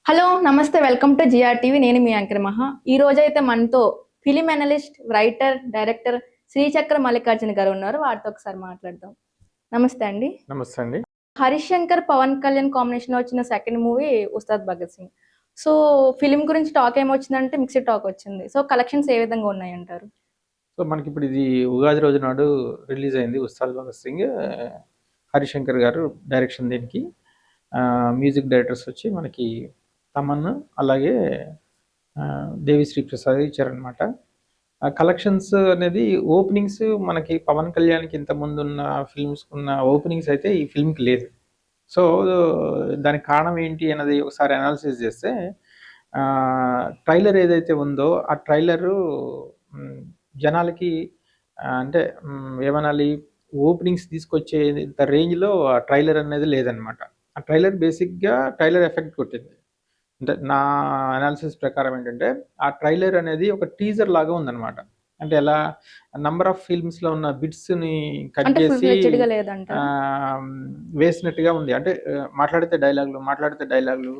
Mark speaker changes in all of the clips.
Speaker 1: Hello నమస్తే welcome to GR TV. నేను మీ anchor మహా. ఈ రోజైతే మనతో film analyst, writer, director Srichakra Mallikarjuna గారు ఉన్నారు. వారితో ఒకసారి మాట్లాడదాం. నమస్తే అండి.
Speaker 2: నమస్తే అండి.
Speaker 1: హరీష్ శంకర్, పవన్ కళ్యాణ్ కాంబినేషన్ లో వచ్చిన second movie Ustaad Bhagat Singh. So film గురించి టాక్ ఏమొచ్చిందంటే మిక్స్డ్ టాక్ వచ్చింది. సో కలెక్షన్స్ ఏ విధంగా ఉన్నాయంటారు?
Speaker 2: సో మనకి ఇప్పుడు ఇది ఉగాది రోజు నాడు రిలీజ్ అయింది ఉస్తాద్ భగత్ సింగ్. హరీష్ శంకర్ గారు డైరెక్షన్. దీనికి మ్యూజిక్ డైరెక్టర్స్ వచ్చి మనకి తమన్, అలాగే దేవిశ్రీ ప్రసాద్ ఇచ్చారనమాట. కలెక్షన్స్ అనేది ఓపెనింగ్స్ మనకి పవన్ కళ్యాణ్కి ఇంత ముందు ఉన్న ఫిల్మ్స్ ఉన్న ఓపెనింగ్స్ అయితే ఈ ఫిల్మ్కి లేదు. సో దానికి కారణం ఏంటి అన్నది ఒకసారి అనాలిసిస్ చేస్తే, ట్రైలర్ ఏదైతే ఉందో ఆ ట్రైలరు జనాలకి అంటే ఏమనాలి, ఓపెనింగ్స్ తీసుకొచ్చే ఇంత రేంజ్లో ఆ ట్రైలర్ అనేది లేదనమాట. ఆ ట్రైలర్ బేసిక్గా ట్రైలర్ ఎఫెక్ట్ కొట్టింది. అంటే నా అనాలిసిస్ ప్రకారం ఏంటంటే, ఆ ట్రైలర్ అనేది ఒక టీజర్ లాగా ఉందన్నమాట. అంటే ఎలా నంబర్ ఆఫ్ ఫిల్మ్స్లో ఉన్న బిట్స్ని కట్ చేసి వేసినట్టుగా ఉంది. అంటే మాట్లాడితే డైలాగులు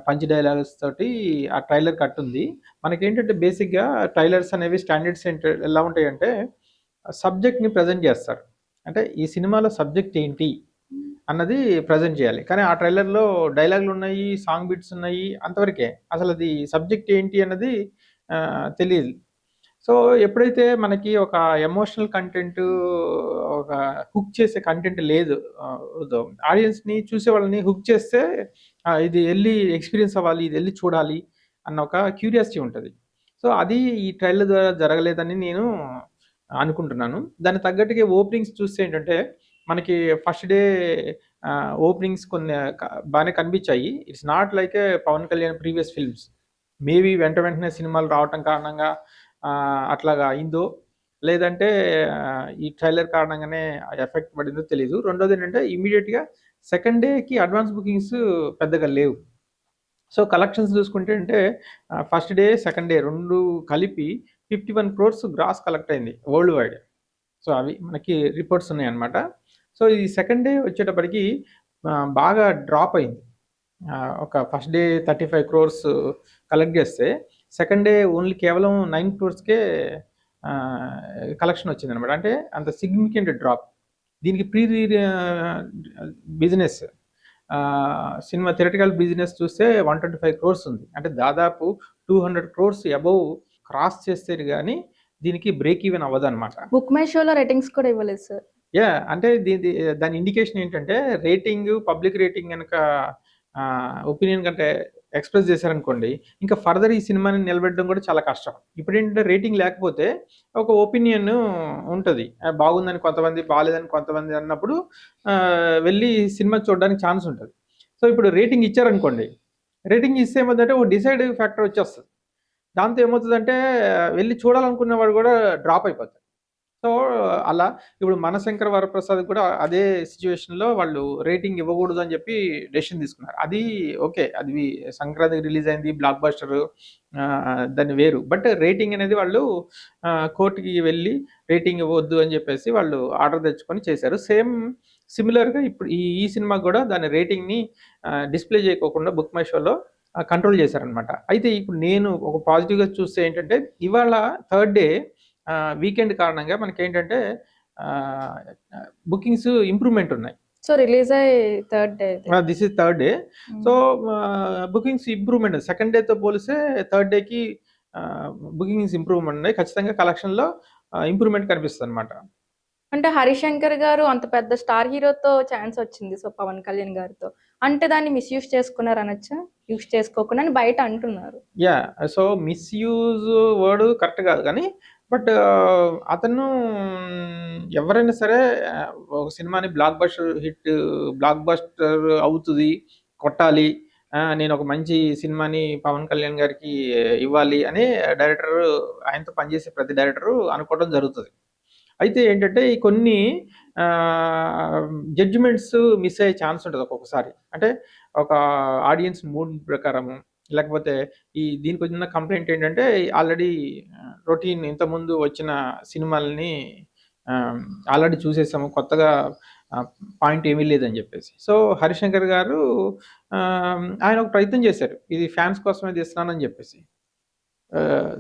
Speaker 2: పంచ్ డైలాగ్స్ తోటి ఆ ట్రైలర్ కట్ ఉంది. మనకేంటంటే బేసిక్గా ట్రైలర్స్ అనేవి స్టాండర్డ్స్ ఎలా ఉంటాయంటే, సబ్జెక్ట్ని ప్రజెంట్ చేస్తారు. అంటే ఈ సినిమాలో సబ్జెక్ట్ ఏంటి అన్నది ప్రజెంట్ చేయాలి. కానీ ఆ ట్రైలర్లో డైలాగులు ఉన్నాయి, సాంగ్ బిట్స్ ఉన్నాయి, అంతవరకే. అసలు అది సబ్జెక్ట్ ఏంటి అన్నది తెలియదు. సో ఎప్పుడైతే మనకి ఒక ఎమోషనల్ కంటెంట్, ఒక హుక్ చేసే కంటెంట్ లేదు, ఆడియన్స్ని చూసే వాళ్ళని హుక్ చేస్తే ఇది వెళ్ళి ఎక్స్పీరియన్స్ అవ్వాలి, ఇది వెళ్ళి చూడాలి అన్న ఒక క్యూరియాసిటీ ఉంటుంది. సో అది ఈ ట్రైలర్ ద్వారా జరగలేదని నేను అనుకుంటున్నాను. దాని తగ్గట్టుగా ఓపెనింగ్స్ చూస్తే ఏంటంటే, మనకి ఫస్ట్ డే ఓపెనింగ్స్ కొన్ని బాగానే కనిపించాయి. It's not like a Pawan Kalyan previous films. Maybe వెంటనే సినిమాలు రావటం కారణంగా అట్లాగా అయిందో, లేదంటే ఈ ట్రైలర్ కారణంగానే ఎఫెక్ట్ పడిందో తెలీదు. రెండోది ఏంటంటే, ఇమీడియట్గా సెకండ్ డేకి అడ్వాన్స్ బుకింగ్స్ పెద్దగా లేవు. సో కలెక్షన్స్ చూసుకుంటే అంటే, ఫస్ట్ డే సెకండ్ డే రెండు కలిపి 51 crores గ్రాస్ కలెక్ట్ అయింది వరల్డ్ వైడ్. సో అవి మనకి రిపోర్ట్స్ ఉన్నాయన్నమాట. సో ఈ సెకండ్ డే వచ్చేటప్పటికి బాగా డ్రాప్ అయింది. ఒక ఫస్ట్ డే 35 crores కలెక్ట్ చేస్తే, సెకండ్ డే ఓన్లీ కేవలం 9 crores కలెక్షన్ వచ్చింది అనమాట. అంటే అంత సిగ్నిఫికెంట్ డ్రాప్. దీనికి బిజినెస్ సినిమా థియేటికల్ బిజినెస్ చూస్తే 125 crores ఉంది. అంటే దాదాపు 200 crores అబౌవ్ క్రాస్ చేస్తే కానీ దీనికి బ్రేక్ ఈవెన్ అవ్వదు అనమాట.
Speaker 1: బుక్ మై షోలో రేటింగ్స్ కూడా ఇవ్వలేదు సార్.
Speaker 2: అంటే దాని ఇండికేషన్ ఏంటంటే, రేటింగ్, పబ్లిక్ రేటింగ్ కనుక ఒపీనియన్ కంటే ఎక్స్ప్రెస్ చేశారనుకోండి, ఇంకా ఫర్దర్ ఈ సినిమాని నిలబెట్టడం కూడా చాలా కష్టం. ఇప్పుడు ఏంటంటే, రేటింగ్ లేకపోతే ఒక ఒపీనియన్ ఉంటుంది. బాగుందని కొంతమంది, బాగాలేదని కొంతమంది అన్నప్పుడు వెళ్ళి సినిమా చూడడానికి ఛాన్స్ ఉంటుంది. సో ఇప్పుడు రేటింగ్ ఇచ్చారనుకోండి, రేటింగ్ ఇస్తే ఏమవుతుందంటే ఒక డిసైడ్ ఫ్యాక్టర్ వచ్చేస్తుంది. దాంతో ఏమవుతుందంటే వెళ్ళి చూడాలనుకున్న వాడు కూడా డ్రాప్ అయిపోతారు. సో అలా ఇప్పుడు మనశంకర వరప్రసాద్ కూడా అదే సిచ్యువేషన్లో వాళ్ళు రేటింగ్ ఇవ్వకూడదు అని చెప్పి డెసిషన్ తీసుకున్నారు. అది ఓకే, అది సంక్రాంతికి రిలీజ్ అయింది, బ్లాక్ బస్టర్, దాన్ని వేరు. బట్ రేటింగ్ అనేది వాళ్ళు కోర్టుకి వెళ్ళి రేటింగ్ ఇవ్వద్దు అని చెప్పేసి వాళ్ళు ఆర్డర్ తెచ్చుకొని చేశారు. సిమిలర్గా ఇప్పుడు ఈ సినిమా కూడా దాని రేటింగ్ని డిస్ప్లే చేయకోకుండా బుక్ మై షోలో కంట్రోల్ చేశారనమాట. అయితే ఇప్పుడు నేను ఒక పాజిటివ్గా చూస్తే ఏంటంటే, ఇవాళ థర్డ్ డే వీకెండ్ కారణంగా మనకి ఏంటంటే బుకింగ్స్ ఇంప్రూవ్మెంట్ ఉన్నాయి.
Speaker 1: సో రిలీజ్ అయ్యి third day,
Speaker 2: this is third day. So bookings improvement second డేతో పోలిస్తే థర్డ్ డేకి బుకింగ్స్ ఇంప్రూవ్మెంట్ ఉన్నాయి. ఖచ్చితంగా కలెక్షన్లో ఇంప్రూవ్మెంట్ కనిపిస్తుంది అనమాట.
Speaker 1: అంటే హరీష్ శంకర్ గారు అంత పెద్ద స్టార్ హీరోతో ఛాన్స్ వచ్చింది, సో పవన్ కళ్యాణ్ గారితో, అంటే దాన్ని మిస్యూజ్ చేసుకున్నారు అనొచ్చా? యూజ్ చేసుకోకుండా అని బయట అంటున్నారు.
Speaker 2: సో మిస్యూజ్ వర్డ్ కరెక్ట్ కాదు, కానీ బట్ అతను ఎవరైనా సరే ఒక సినిమాని బ్లాక్ బస్టర్ అవుతుంది, కొట్టాలి, నేను ఒక మంచి సినిమాని పవన్ కళ్యాణ్ గారికి ఇవ్వాలి అని డైరెక్టర్, ఆయనతో పనిచేసే ప్రతి డైరెక్టరు అనుకోవడం జరుగుతుంది. అయితే ఏంటంటే, ఈ కొన్ని జడ్జిమెంట్స్ మిస్ అయ్యే ఛాన్స్ ఉంటుంది ఒక్కొక్కసారి. అంటే ఒక ఆడియన్స్ మూడ్ ప్రకారము, లేకపోతే దీనికి వచ్చిన కంప్లైంట్ ఏంటంటే, ఆల్రెడీ రొటీన్ ఇంతకుముందు వచ్చిన సినిమాలని ఆల్రెడీ చూసేసాము, కొత్తగా పాయింట్ ఏమీ లేదని చెప్పేసి. సో హరిశంకర్ గారు ఆయన ఒక ప్రయత్నం చేశారు, ఇది ఫ్యాన్స్ కోసమే తీస్తున్నానని చెప్పేసి.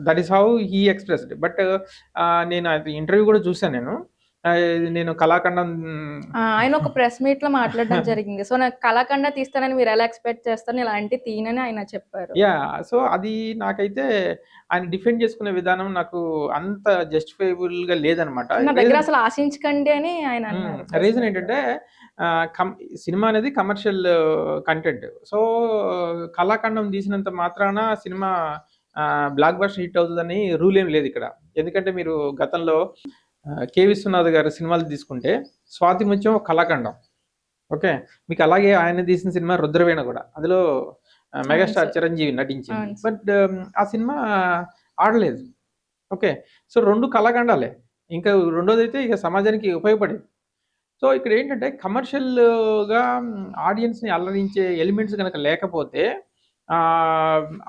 Speaker 2: That is how he expressed. But నేను అది ఇంటర్వ్యూ కూడా చూసాను నేను. నేను కళాఖండం
Speaker 1: ఆయన ఒక ప్రెస్ మీట్ లో మాట్లాడడం జరిగింది. సో నాకు కళాఖండ తీస్తానని మీరు ఎలా ఎక్స్పెక్ట్ చేస్తారు, ఇలాంటి తీనని ఆయన చెప్పారు.
Speaker 2: యా, సో అది నాకైతే ఆయన డిఫెండ్ చేసుకునే విధానం నాకు అంత జస్టిఫైబుల్ గా లేదనమాట.
Speaker 1: నా దగ్గర అసలు ఆశించకండి అని ఆయన అన్నారు.
Speaker 2: రీజన్ ఏంటంటే సినిమా అనేది కమర్షియల్ కంటెంట్. సో కళాఖండం తీసినంత మాత్రాన సినిమా బ్లాక్ బస్టర్ హిట్ అవుతుందని రూల్ ఏం లేదు ఇక్కడ. ఎందుకంటే మీరు గతంలో కె విశ్వనాథ్ గారి సినిమాలు తీసుకుంటే స్వాతి ముత్యం కళాఖండం, ఓకే. మీకు అలాగే ఆయన తీసిన సినిమా రుద్రవీణ కూడా, అందులో మెగాస్టార్ చిరంజీవి నటించింది. బట్ ఆ సినిమా ఆడలేదు, ఓకే. సో రెండు కళాఖండాలే. ఇంకా రెండోది అయితే ఇక సమాజానికి ఉపయోగపడేది. సో ఇక్కడ ఏంటంటే కమర్షియల్గా ఆడియన్స్ని అల్లరించే ఎలిమెంట్స్ కనుక లేకపోతే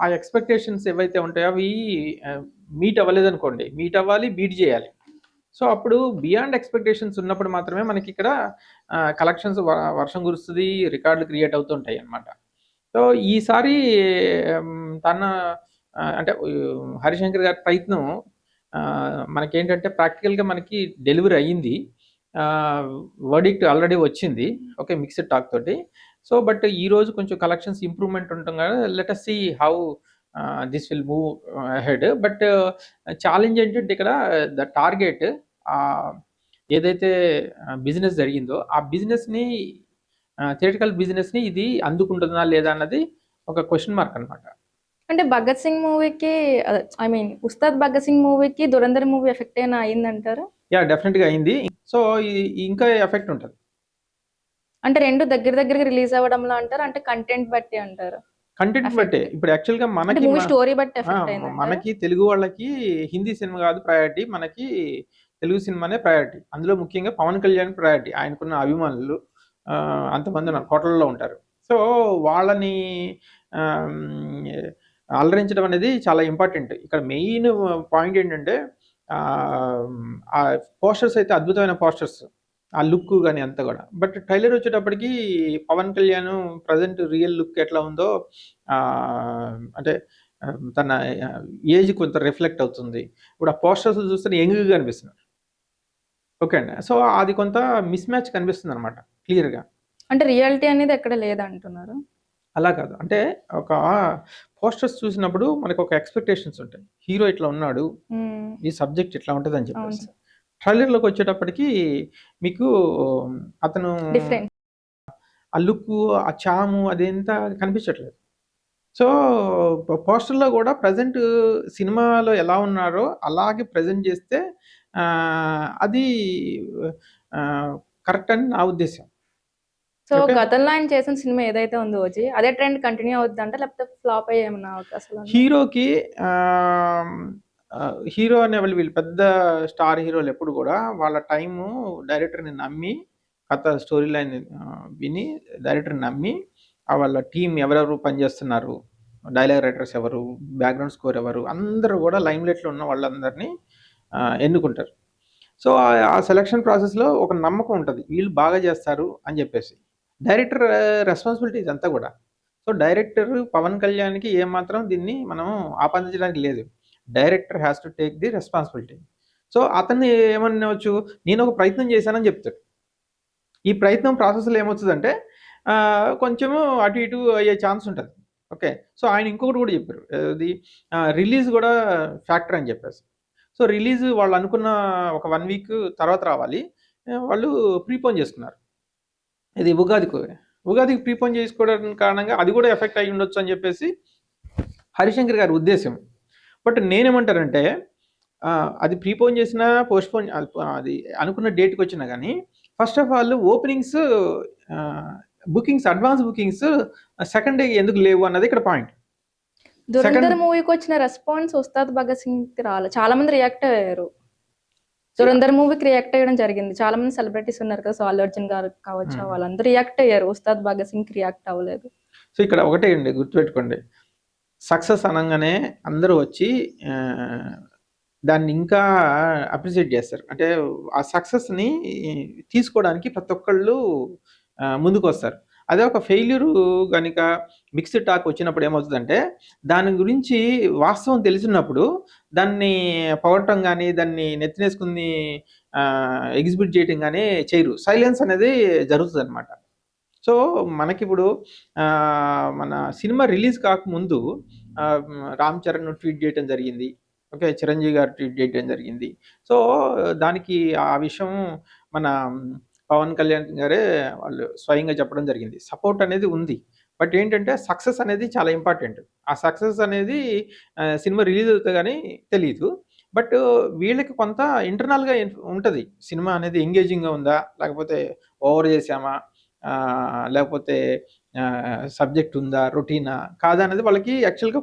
Speaker 2: ఆ ఎక్స్పెక్టేషన్స్ ఏవైతే ఉంటాయో అవి మీట్ అవ్వలేదు అనుకోండి, మీట్ అవ్వాలి, బీట్ చేయాలి. సో అప్పుడు బియాండ్ ఎక్స్పెక్టేషన్స్ ఉన్నప్పుడు మాత్రమే మనకి ఇక్కడ కలెక్షన్స్ వర్షం కురుస్తుంది, రికార్డులు క్రియేట్ అవుతుంటాయి అన్నమాట. సో ఈసారి తన అంటే హరిశంకర్ గారి ప్రయత్నం మనకేంటంటే ప్రాక్టికల్గా మనకి డెలివరీ అయ్యింది, వర్డిక్ట్ ఆల్రెడీ వచ్చింది, ఓకే, మిక్స్డ్ టాక్ తోటి. సో బట్ ఈరోజు కొంచెం కలెక్షన్స్ ఇంప్రూవ్మెంట్ ఉంటుంది కదా, let us see how this will move ahead. But challenge ఏంటంటే ఇక్కడ ద టార్గెట్ ఏదైతే బిజినెస్ జరిగిందో ఆ బిజినెస్ని, థియేటికల్ బిజినెస్ని ఇది అందుకుంటుందా లేదా అన్నది ఒక క్వశ్చన్ మార్క్ అనమాట.
Speaker 1: అంటే భగత్ సింగ్ మూవీకి, ఐ మీన్ ఉస్తాద్ భగత్ సింగ్ మూవీకి దురంధర్ మూవీ ఎఫెక్ట్ అయినా అయిందంటారా?
Speaker 2: యా, డెఫినెట్గా అయింది. సో ఇంకా ఎఫెక్ట్ ఉంటుంది.
Speaker 1: అంటే రెండు దగ్గరగా రిలీజ్ అవ్వడంలో అంటారు, అంటే కంటెంట్ బట్టి అంటారు?
Speaker 2: కంటెంట్ బట్టే. ఇప్పుడు యాక్చువల్గా మనకి
Speaker 1: స్టోరీ బట్టి ఎఫెక్ట్ అయింది.
Speaker 2: మనకి తెలుగు వాళ్ళకి హిందీ సినిమా కాదు ప్రయారిటీ, మనకి తెలుగు సినిమానే ప్రయారిటీ. అందులో ముఖ్యంగా పవన్ కళ్యాణ్ ప్రయారిటీ. ఆయనకున్న అభిమానులు అంతమంది ఉన్నారు, కోట్లలో ఉంటారు. సో వాళ్ళని అలరించడం అనేది చాలా ఇంపార్టెంట్. ఇక్కడ మెయిన్ పాయింట్ ఏంటంటే ఆ పోస్టర్స్ అయితే అద్భుతమైన పోస్టర్స్, ఆ లుక్ కానీ అంతా కూడా. బట్ ట్రైలర్ వచ్చేటప్పటికి Pawan Kalyan present real look ఎట్లా ఉందో అంటే తన ఏజ్ కొంత రిఫ్లెక్ట్ అవుతుంది. ఇప్పుడు ఆ పోస్టర్స్ చూస్తే యంగ్గా కనిపిస్తున్నారు, ఓకే అండి. సో అది కొంత మిస్ మ్యాచ్ కనిపిస్తుంది అనమాట క్లియర్గా.
Speaker 1: అంటే రియాలిటీ అనేది ఎక్కడ లేదంటున్నారు?
Speaker 2: అలా కాదు, అంటే ఒక పోస్టర్స్ చూసినప్పుడు మనకు ఒక ఎక్స్పెక్టేషన్స్ ఉంటాయి, హీరో ఇట్లా ఉన్నాడు, ఈ సబ్జెక్ట్ ఇట్లా ఉంటుంది అని చెప్పేసి. ట్రైలర్లోకి వచ్చేటప్పటికి మీకు అతను ఆ లుక్, ఆ చాము అదేంతా కనిపించట్లేదు. సో పోస్టర్లో కూడా ప్రజెంట్ సినిమాలో ఎలా ఉన్నారో అలాగే ప్రజెంట్ చేస్తే అది కరెక్ట్ అని నా ఉద్దేశం.
Speaker 1: సో గతంలో ఆయన చేసిన సినిమా ఏదైతే ఉందో ఓజీ, అదే ట్రెండ్ కంటిన్యూ అవుతుందంటే లేకపోతే ఫ్లాప్ అయ్యే ఏమన్నా అవకాశాలు?
Speaker 2: హీరోకి హీరో అనే వాళ్ళు, వీళ్ళు పెద్ద స్టార్ హీరోలు ఎప్పుడు కూడా వాళ్ళ టైము డైరెక్టర్ని నమ్మి, కథ స్టోరీ లైన్ విని డైరెక్టర్ని నమ్మి వాళ్ళ టీం ఎవరెవరు పనిచేస్తున్నారు, డైలాగ్ రైటర్స్ ఎవరు, బ్యాక్గ్రౌండ్ స్కోర్ ఎవరు, అందరూ కూడా లైమ్లైట్లో ఉన్న వాళ్ళందరినీ ఎన్నుకుంటారు. సో ఆ సెలక్షన్ ప్రాసెస్లో ఒక నమ్మకం ఉంటుంది, వీళ్ళు బాగా చేస్తారు అని చెప్పేసి. డైరెక్టర్ రెస్పాన్సిబిలిటీ ఇదంతా కూడా. సో డైరెక్టర్ పవన్ కళ్యాణ్కి ఏమాత్రం దీన్ని మనం ఆపాదించడానికి లేదు. Director has to take the responsibility. So అతన్ని ఏమనవచ్చు, నేను ఒక ప్రయత్నం చేశానని చెప్తాడు. ఈ ప్రయత్నం ప్రాసెస్లో ఏమవుతుందంటే కొంచెము అటు ఇటు అయ్యే ఛాన్స్ ఉంటుంది, ఓకే. సో ఆయన ఇంకొకటి కూడా చెప్పారు, ఇది రిలీజ్ కూడా ఫ్యాక్టర్ అని చెప్పేసి. సో రిలీజ్ వాళ్ళు అనుకున్న ఒక 1 వీక్ తర్వాత రావాలి, వాళ్ళు ప్రీపోన్ చేసుకున్నారు. ఇది ఉగాదికి ప్రీపోన్ చేసుకోవడం కారణంగా అది కూడా ఎఫెక్ట్ అయ్యి ఉండొచ్చు అని చెప్పేసి హరిశంకర్ గారి ఉద్దేశం. బట్ నేనేమంటారంటే అది ప్రీపోన్ చేసినా, పోస్ట్పోన్, అది అనుకున్న డేట్కి వచ్చినా కానీ first of all openings, bookings, advance bookings second day ఎందుకు లేవు అన్నది ఇక్కడ పాయింట్.
Speaker 1: దురంధర్ మూవీకి వచ్చిన రెస్పాన్స్ ఉస్తాద్ భగత్ సింగ్ రాలేదు, చాలా మంది రియాక్ట్ అయ్యారు. దురంధర్ మూవీకి రియాక్ట్ అయ్యడం జరిగింది, చాలా మంది సెలబ్రిటీస్ ఉన్నారు కదా, సో అల్లు అర్జున్ గారు కావచ్చు, వాళ్ళందరూ రియాక్ట్ అయ్యారు, ఉస్తాద్ భగత్ సింగ్ రియాక్ట్ అవ్వలేదు.
Speaker 2: సో ఇక్కడ ఒకటే అండి గుర్తుపెట్టుకోండి, సక్సెస్ అనగానే అందరూ వచ్చి దాన్ని ఇంకా అప్రిషియేట్ చేస్తారు. అంటే ఆ సక్సెస్‌ని తీసుకోవడానికి ప్రతి ఒక్కళ్ళు ముందుకొస్తారు. అదే ఒక ఫెయిల్యూరు గనుక మిక్స్డ్ టాక్ వచ్చినప్పుడు ఏమవుతదంటే, దాని గురించి వాస్తవం తెలిసినప్పుడు దాన్ని పొగడటం గాని, దాన్ని నెత్తినేసుకొని ఎగ్జిబిట్ చేయటం గాని చేయరు. సైలెన్స్ అనేది జరుగుతదనమాట. సో, మనకిప్పుడు మన సినిమా రిలీజ్ కాకముందు 'రామ్ చరణ్' ట్వీట్ చేయటం జరిగింది. ఓకే. 'చిరంజీవి' గారు ట్వీట్ చేయటం జరిగింది. సో, దానికి ఆ విషయం మన పవన్ కళ్యాణ్ గారే వాళ్ళు స్వయంగా చెప్పడం జరిగింది. సపోర్ట్ అనేది ఉంది. బట్ ఏంటంటే సక్సెస్ అనేది చాలా ఇంపార్టెంట్. ఆ సక్సెస్ అనేది సినిమా రిలీజ్ అవుతే గాని తెలీదు. బట్ వీళ్ళకి కొంత ఇంటర్నల్‌గా ఉంటది. సినిమా అనేది ఎంగేజింగ్‌గా ఉందా? లేకపోతే ఓవర్ చేశామా? లేకపోతే సబ్జెక్ట్ ఉందా? రొటీనా? కాదా? అనేది వాళ్ళకి యాక్చువల్‌గా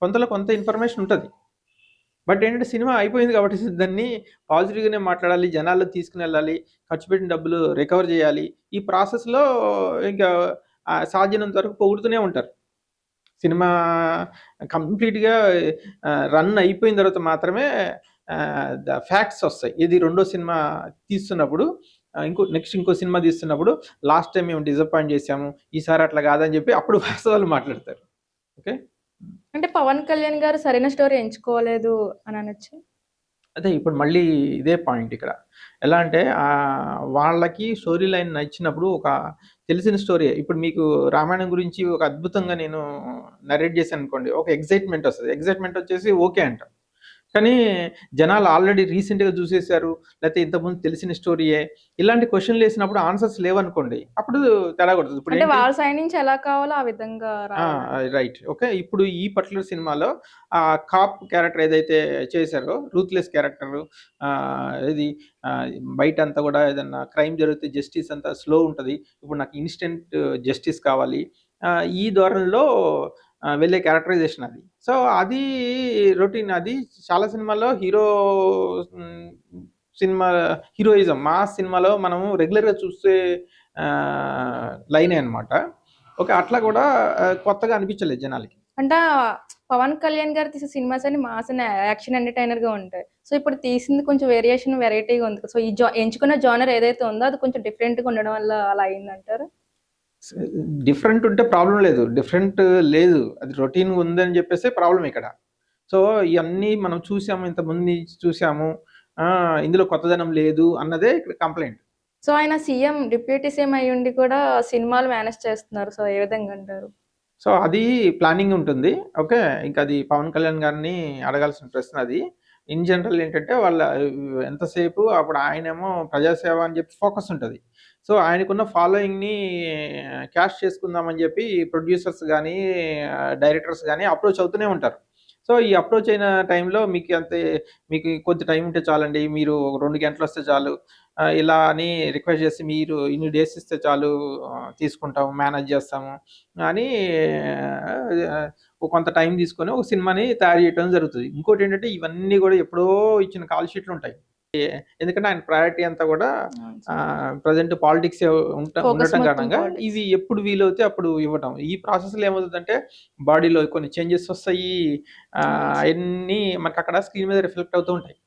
Speaker 2: కొంతలో కొంత ఇన్ఫర్మేషన్ ఉంటది. బట్ ఏంటంటే సినిమా అయిపోయింది కాబట్టి దాన్ని పాజిటివ్‌గానే మాట్లాడాలి. జనాల్లోకి తీసుకొనెళ్ళాలి. ఖర్చు పెట్టిన డబ్బులు రికవర్ చేయాలి. ఈ ప్రాసెస్‌లో ఇంకా సాధ్యమైనంత వరకు పొగుడుతూనే ఉంటారు. సినిమా కంప్లీట్‌గా రన్ అయిపోయిన తర్వాత మాత్రమే ద ఫ్యాక్ట్స్ ఒస్తాయి. ఇది రెండో సినిమా తీస్తున్నప్పుడు ఇంకో సినిమా తీస్తున్నప్పుడు లాస్ట్ టైమ్ మేము డిసప్పాయింట్ చేశాము. ఈసారి అట్లా కాదని చెప్పి అప్పుడు వాస్తవాలు మాట్లాడతారు. ఓకే.
Speaker 1: అంటే పవన్ కళ్యాణ్ గారు సరైన స్టోరీ ఎంచుకోలేదు అని అనొచ్చా?
Speaker 2: అదే ఇప్పుడు మళ్ళీ ఇదే పాయింట్ ఇక్కడ. ఎలా అంటే వాళ్ళకి స్టోరీ లైన్ నచ్చినప్పుడు ఒక తెలిసిన స్టోరీయే. ఇప్పుడు మీకు రామాయణం గురించి ఒక అద్భుతంగా నేను నరేట్ చేశాననుకోండి. ఒక ఎక్సైట్‌మెంట్ ఒస్తది. ఎక్సైట్‌మెంట్ వచ్చేసి ఓకే అంటాం. కానీ జనాలు ఆల్రెడీ రీసెంట్‌గా చూసేసారు. లేతే ఇంతకుముందు తెలిసిన స్టోరీయే. ఇలాంటి క్వెషన్‌లేసినప్పుడు ఆన్సర్స్ లేవనుకోండి. అప్పుడు తేడా కొడతది.
Speaker 1: అంటే వాళ్ళ సైడ్ నుంచి ఎలా కావాలో ఆ విధంగా
Speaker 2: ఆ!
Speaker 1: రాయాలి.
Speaker 2: రైట్. ఓకే. ఇప్పుడు ఈ పర్టిక్యులర్ సినిమాలో కాప్ క్యారెక్టర్ ఏదైతే చేశారో రూత్‌లెస్ క్యారెక్టరు ఇది ఆహ్, బయటంతా గూడా ఏదన్నా క్రైమ్ జరిగితే జస్టిస్ అంతా స్లో ఉంటది. ఇప్పుడు నాకు ఇన్‌స్టంట్ జస్టిస్ కావాలి. ఈ ధోరణిలో వెళ్ళే క్యారెక్టరైజేషన్ అది. సో, అది రొటీన్ అది చాలా సినిమాల్లో హ్మ్, సినిమా హీరోయిజం మాస్ సినిమాలో మనము రెగ్యులర్‌గా చూసే లైనే అన్నమాట. ఓకే. అట్లా గూడా కొత్తగా అనిపించలేదు జనాలకి.
Speaker 1: అంటే పవన్ కళ్యాణ్ గారు తీసే సినిమాస్ అన్ని మాస్ అండ్ యాక్షన్ ఎంటర్‌టైనర్‌గా ఉంటాయి. సో, ఇప్పుడు తీసింది కొంచెం వేరియేషన్ వెరైటీగా ఉంది. సో, ఈ ఎంచుకున్న జోనర్ ఏదైతే ఉందో అది కొంచెం డిఫరెంట్‌గా ఉండడం వల్ల అలా అయిందంటారా?
Speaker 2: స్ డిఫరెంట్ ఉంటే ప్రాబ్లమ్ లేదు. డిఫరెంట్ లేదు. అది రొటీన్‌గా ఉందని జెప్పేసే ప్రాబ్లమ్ ఇక్కడ. సో, ఇయన్నీ మనం చూసాము. ఇంతకుముందు నుంచి చూసాము. ఇందులో కొత్తదనం లేదు అన్నదే ఇక్కడ కంప్లెయింట్.
Speaker 1: సో, ఆయన సీఎం, డిప్యూటీ సీఎం అయ్యుండి కూడా సినిమాలు మేనేజ్ చేస్తున్నారు. సో, ఏ విధంగా అంటారు?
Speaker 2: సో, అది ప్లానింగ్ ఉంటుంది. ఓకే. ఇంకా అది పవన్ కళ్యాణ్ గారిని అడగాల్సిన ప్రశ్న అది. ఇన్ జనరల్ ఏంటంటే వాళ్ళ ఎంతసేపు అప్పుడు ఆయనేమో ప్రజాసేవ అని చెప్పి ఫోకస్ ఉంటది. సో, ఆయనకున్న ఫాలోయింగ్‌ని క్యాష్ చేసుకుందామని చెప్పి ప్రొడ్యూసర్స్ గానీ, డైరెక్టర్స్ గానీ అప్రోచ్ అవుతూనే ఉంటారు. సో, ఈ అప్రోచ్ అయిన టైంలో మీకు కొద్ది టైం ఉంటే చాలండి. మీరు ఒక 2 గంటలొస్తే చాలు. ఇలా అని రిక్వెస్ట్ చేసి మీరు ఇన్ని డేస్ ఇస్తే చాలు తీసుకుంటాము, మేనేజ్ చేస్తాము అని కొంత టైం తీసుకొని ఒక సినిమాని తయారు చేయటం జరుగుతది. ఇంకోటేంటంటే ఇవన్నీ గూడా ఎప్పుడో ఇచ్చిన కాల్ షీట్లుంటాయి. ఎందుకంటే ఆయన ప్రయారిటీ అంతా గూడా
Speaker 1: అవును సార్.
Speaker 2: ప్రెజెంట్ పాలిటిక్సే
Speaker 1: ఫోకస్
Speaker 2: ఉండటం
Speaker 1: మొత్తం
Speaker 2: కారణంగా
Speaker 1: పాలిటిక్స్.
Speaker 2: ఇవి ఎప్పుడు వీలవుతే అప్పుడు ఇవ్వటం. ఈ ప్రాసెస్‌లో ఏమవుతదంటే బాడీలో కొన్ని చేంజెస్ వస్తాయి.
Speaker 1: అవును సార్.
Speaker 2: అయన్నీ మనకక్కడ స్క్రీన్ మీద రిఫ్లెక్ట్ అవుతూ ఉంటాయి.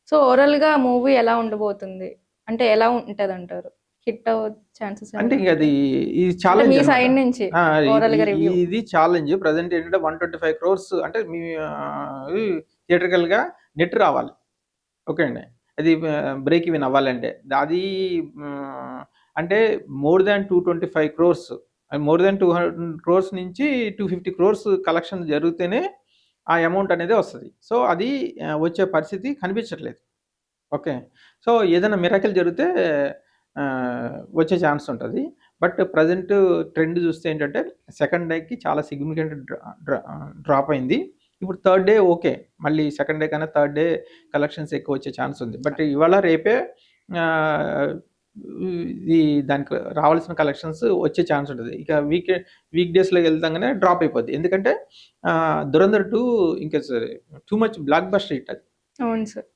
Speaker 1: సో, ఓవరాల్‌గా మూవీ ఎలా ఉండబోతుంది? అంటే ఎలా ఉంటదంటారు? హిట్ అవ్వ ఛాన్సెస్
Speaker 2: అంటే
Speaker 1: ఏమైనా
Speaker 2: ఇంక అది
Speaker 1: ఉంటాయా?
Speaker 2: ఇది
Speaker 1: అంటే మీ
Speaker 2: ఛాలెంజ్ అన్నమాట.
Speaker 1: సైడ్ నుంచి
Speaker 2: ఆ!
Speaker 1: ఓవరాల్‌గా రివ్యూ.
Speaker 2: ఇది ఛాలెంజ్. ప్రెజెంట్ ఏంటంటే 125 క్రోర్స్ అంటే థియేట్రికల్‌గా నెట్ రావాలి. ఓకే అండి. అది బ్రేక్ ఈవెన్ అవ్వాలంటే. అది అంటే more than 225 crores more than 200 crores నుంచి 250 క్రోర్స్ కలెక్షన్ జరిగితేనే ఆ అమౌంట్ అనేది వస్తది. సో, అది వచ్చే పరిస్థితి కనిపించట్లేదు. ఓకే. సో, ఏదైనా మిరాకిల్ జరిగితే వచ్చే ఛాన్స్ ఉంటది. బట్ ప్రెజెంట్ ట్రెండ్ చూస్తే ఏంటంటే సెకండ్ డేకి చాలా సిగ్నిఫికెంట్ డ్రాప్ అయింది. ఇప్పుడు థర్డ్ డే ఓకే. మళ్ళీ సెకండ్ డే కన్నా థర్డ్ డే కలెక్షన్స్ ఎక్కువ వచ్చే ఛాన్స్ ఉంది. బట్ ఇవాళ రేపే ఆహ్, ఇది దానికి రావాల్సిన కలెక్షన్స్ వచ్చే ఛాన్స్ ఉంటది. ఇక వీక్ డేస్‌లో వెళ్తంగానే డ్రాప్ అయిపోద్ది. ఎందుకంటే 'ధురంధర్ 2' ఇంకా too much block buster hit అది.
Speaker 1: అవును సార్.